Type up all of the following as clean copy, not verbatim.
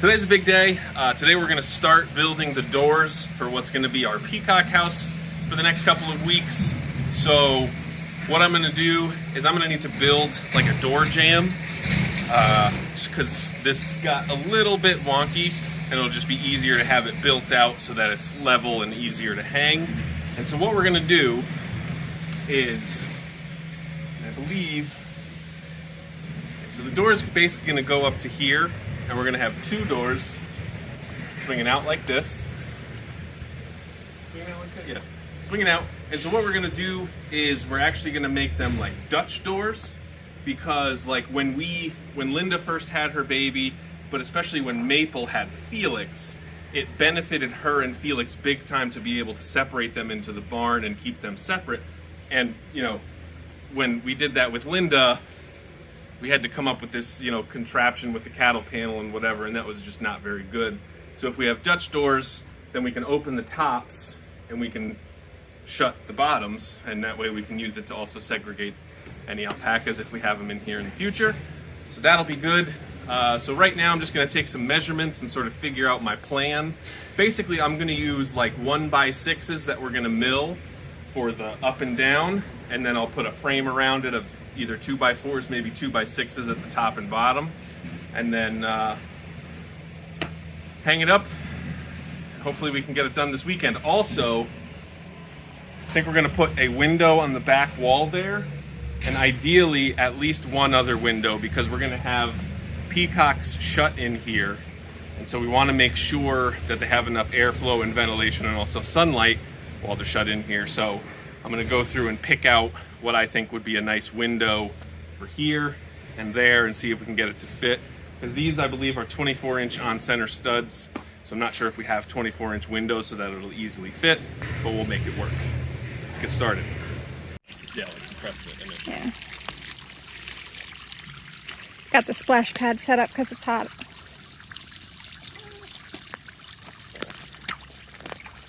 Today's a big day. Today we're going to start building the doors for what's going to be our peacock house for the next couple of weeks. So what I'm going to do is I'm going to need to build like a door jamb, just because this got a little bit wonky, and it'll just be easier to have it built out so that it's level and easier to hang. And so what we're going to do is, I believe, so the door is basically going to go up to here, and we're going to have two doors swinging out like this. Swinging out like that? Yeah, swinging out. And so what we're going to do is we're actually going to make them like Dutch doors, because like when Linda first had her baby, but especially when Maple had Felix, it benefited her and Felix big time to be able to separate them into the barn and keep them separate. And you know, when we did that with Linda, we had to come up with this, you know, contraption with the cattle panel and whatever, and that was just not very good. So if we have Dutch doors, then we can open the tops and we can shut the bottoms, and that way we can use it to also segregate any alpacas if we have them in here in the future. So that'll be good. So right now I'm just going to take some measurements and sort of figure out my plan. Basically I'm going to use like 1x6s that we're going to mill for the up and down, and then I'll put a frame around it of either 2x4s, maybe 2x6s at the top and bottom, and then hang it up. Hopefully we can get it done this weekend. Also, I think we're going to put a window on the back wall there, and ideally at least one other window, because we're going to have peacocks shut in here, and so we want to make sure that they have enough airflow and ventilation and also sunlight while they're shut in here. So I'm going to go through and pick out what I think would be a nice window for here and there, and see if we can get it to fit, because these I believe are 24-inch on center studs, so I'm not sure if we have 24-inch windows so that it'll easily fit, but we'll make it work. Let's get started. Yeah, like compress it. Yeah. Got the splash pad set up because it's hot.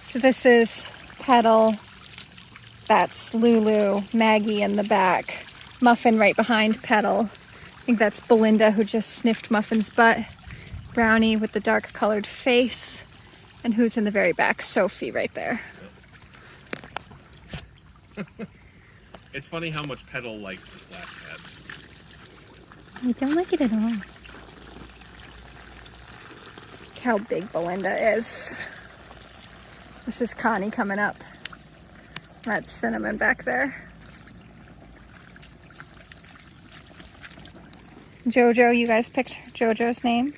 So this is Petal. That's Lulu, Maggie in the back, Muffin right behind Petal. I think that's Belinda, who just sniffed Muffin's butt. Brownie with the dark colored face. And who's in the very back? Sophie right there. It's funny how much Petal likes the splash pad. I don't like it at all. Look how big Belinda is. This is Connie coming up. That's Cinnamon back there. Jojo, you guys picked Jojo's name.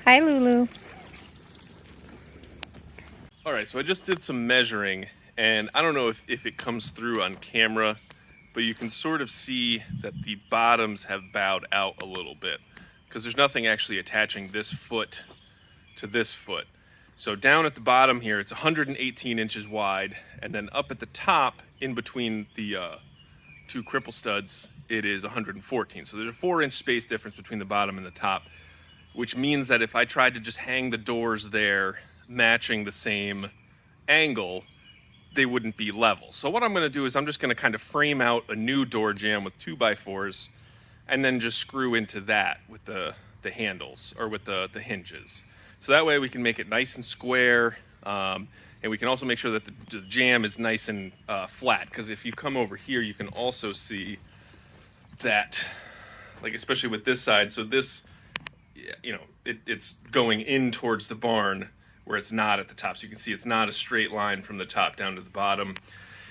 Hi, Lulu. All right, so I just did some measuring, and I don't know if it comes through on camera, but you can sort of see that the bottoms have bowed out a little bit, because there's nothing actually attaching this foot to this foot. So down at the bottom here, it's 118 inches wide, and then up at the top, in between the two cripple studs, it is 114. So there's a 4-inch space difference between the bottom and the top, which means that if I tried to just hang the doors there, matching the same angle, they wouldn't be level. So what I'm going to do is I'm just going to kind of frame out a new door jamb with 2x4s, and then just screw into that with the handles, or with the hinges. So that way we can make it nice and square, and we can also make sure that the jamb is nice and flat, because if you come over here, you can also see that, like especially with this side, so this, you know, it's going in towards the barn where it's not at the top. So you can see it's not a straight line from the top down to the bottom.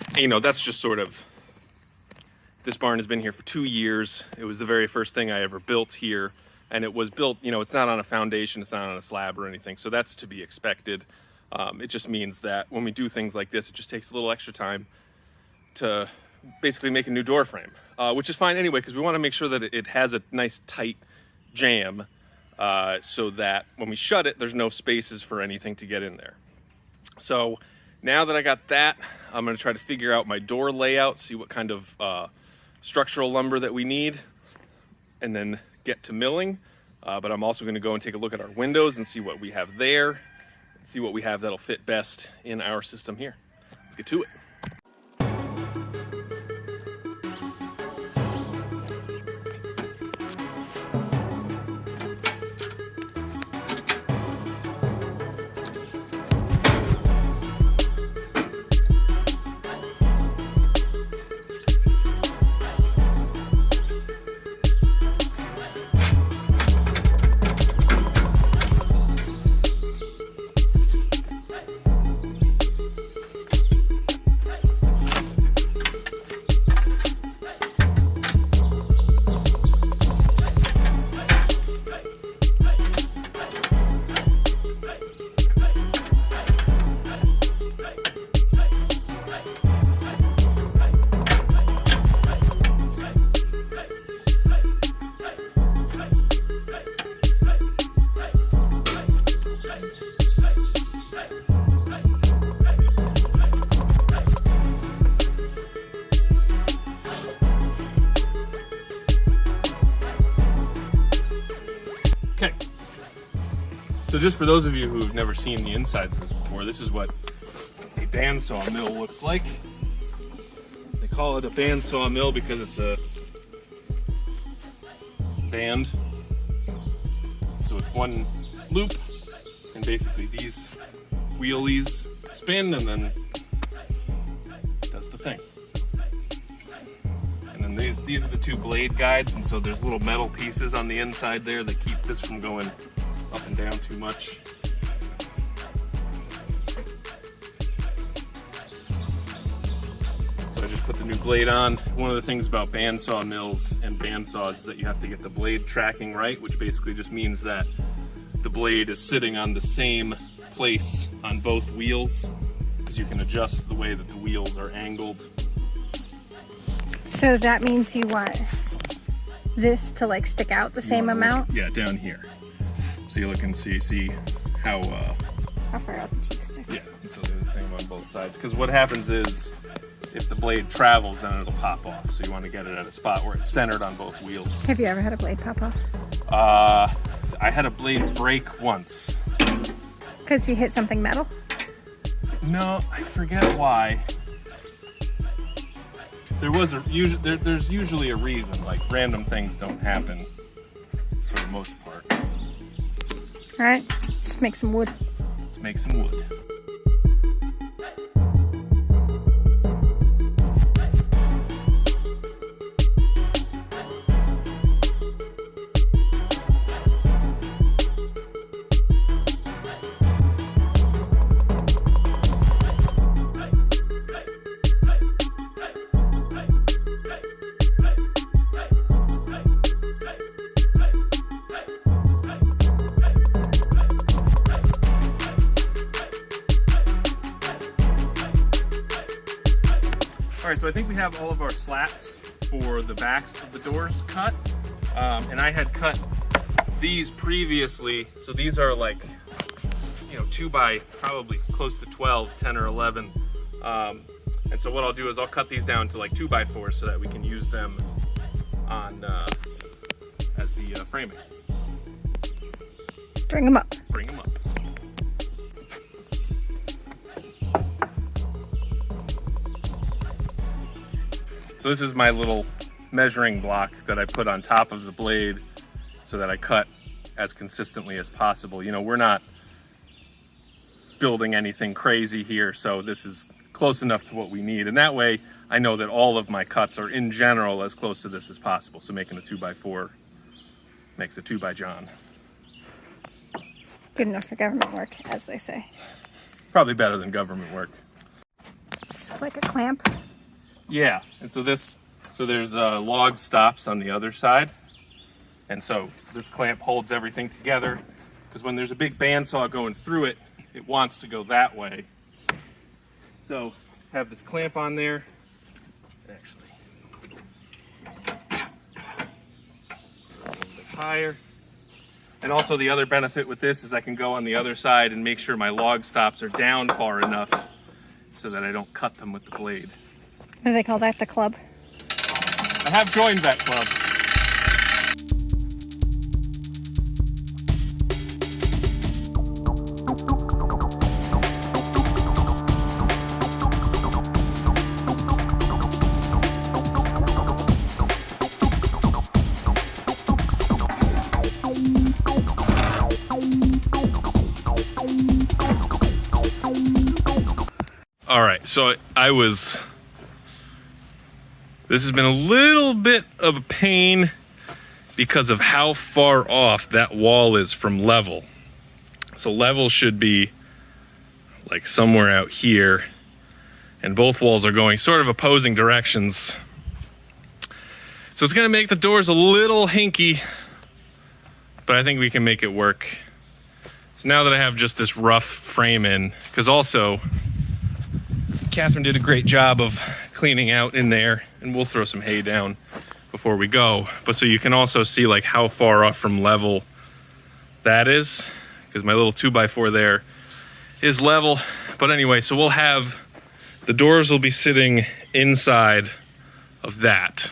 And, you know, that's just sort of, this barn has been here for 2 years. It was the very first thing I ever built here. And it was built, you know, it's not on a foundation, it's not on a slab or anything, so that's to be expected. It just means that when we do things like this, it just takes a little extra time to basically make a new door frame, which is fine anyway, because we want to make sure that it has a nice tight jamb, so that when we shut it, there's no spaces for anything to get in there. So now that I got that, I'm going to try to figure out my door layout, see what kind of structural lumber that we need, and then get to milling. But I'm also going to go and take a look at our windows and see what we have there, see what we have that'll fit best in our system here. Let's get to it. Okay. So just for those of you who've never seen the insides of this before, this is what a bandsaw mill looks like. They call it a bandsaw mill because it's a band. So it's one loop, and basically these wheelies spin and then it does the thing. And then these are the two blade guides, and so there's little metal pieces on the inside there that keep this from going up and down too much. So I just put the new blade on. One of the things about bandsaw mills and bandsaws is that you have to get the blade tracking right, which basically just means that the blade is sitting on the same place on both wheels, because you can adjust the way that the wheels are angled. So that means you want this to like stick out the same amount? Yeah, down here. So you look and see how far out the teeth stick. yeah, so they're the same on both sides. Because what happens is, if the blade travels, then it'll pop off. So you want to get it at a spot where it's centered on both wheels. Have you ever had a blade pop off? I had a blade break once. Because you hit something metal? No, I forget why. There's usually a reason. Like, random things don't happen for the most part. All right, just make some wood. Let's make some wood. All right, so I think we have all of our slats for the backs of the doors cut. And I had cut these previously. So these are like, 2 by probably close to 12, 10 or 11. And so what I'll do is I'll cut these down to like 2 by 4 so that we can use them on as the framing. Bring them up. Bring them up. So this is my little measuring block that I put on top of the blade so that I cut as consistently as possible. We're not building anything crazy here, so this is close enough to what we need. And that way I know that all of my cuts are in general as close to this as possible. So making a 2 by 4 makes a 2 by John. Good enough for government work, as they say. Probably better than government work. Just like a clamp. Yeah, and so there's log stops on the other side. And so this clamp holds everything together, because when there's a big bandsaw going through it, it wants to go that way. So have this clamp on there. Actually, a little bit higher. And also the other benefit with this is I can go on the other side and make sure my log stops are down far enough so that I don't cut them with the blade. What do they call that? The club? I have joined that club. All right, so this has been a little bit of a pain because of how far off that wall is from level. So level should be like somewhere out here, and both walls are going sort of opposing directions. So it's gonna make the doors a little hinky, but I think we can make it work. So now that I have just this rough frame in, because also Catherine did a great job of cleaning out in there, and we'll throw some hay down before we go. But so you can also see like how far off from level that is, because my little 2 by 4 there is level. But anyway, so we'll have, the doors will be sitting inside of that.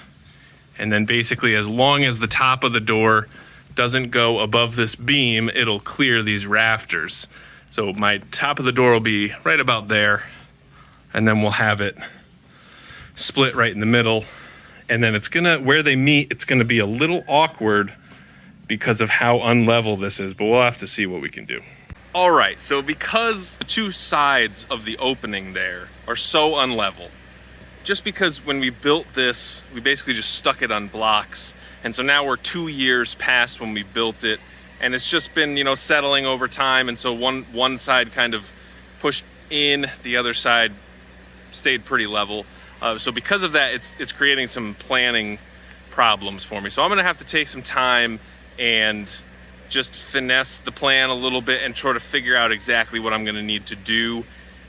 And then basically as long as the top of the door doesn't go above this beam, it'll clear these rafters. So my top of the door will be right about there, and then we'll have it split right in the middle. And then it's gonna, where they meet, it's gonna be a little awkward because of how unlevel this is, but we'll have to see what we can do. All right, so because the two sides of the opening there are so unlevel, just because when we built this, we basically just stuck it on blocks. And so now we're 2 years past when we built it, and it's just been, you know, settling over time. And so one side kind of pushed in, the other side stayed pretty level. So because of that, it's creating some planning problems for me. So I'm gonna have to take some time and just finesse the plan a little bit and try to figure out exactly what I'm gonna need to do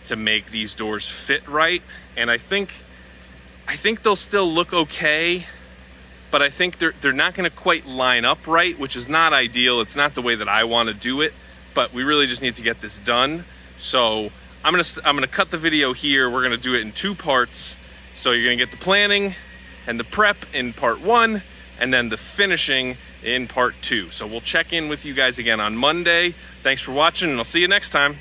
to make these doors fit right. And I think they'll still look okay, but I think they're not gonna quite line up right, which is not ideal. It's not the way that I wanna do it, but we really just need to get this done. So I'm gonna cut the video here. We're gonna do it in 2 parts. So you're gonna get the planning and the prep in part 1, and then the finishing in part 2. So we'll check in with you guys again on Monday. Thanks for watching, and I'll see you next time.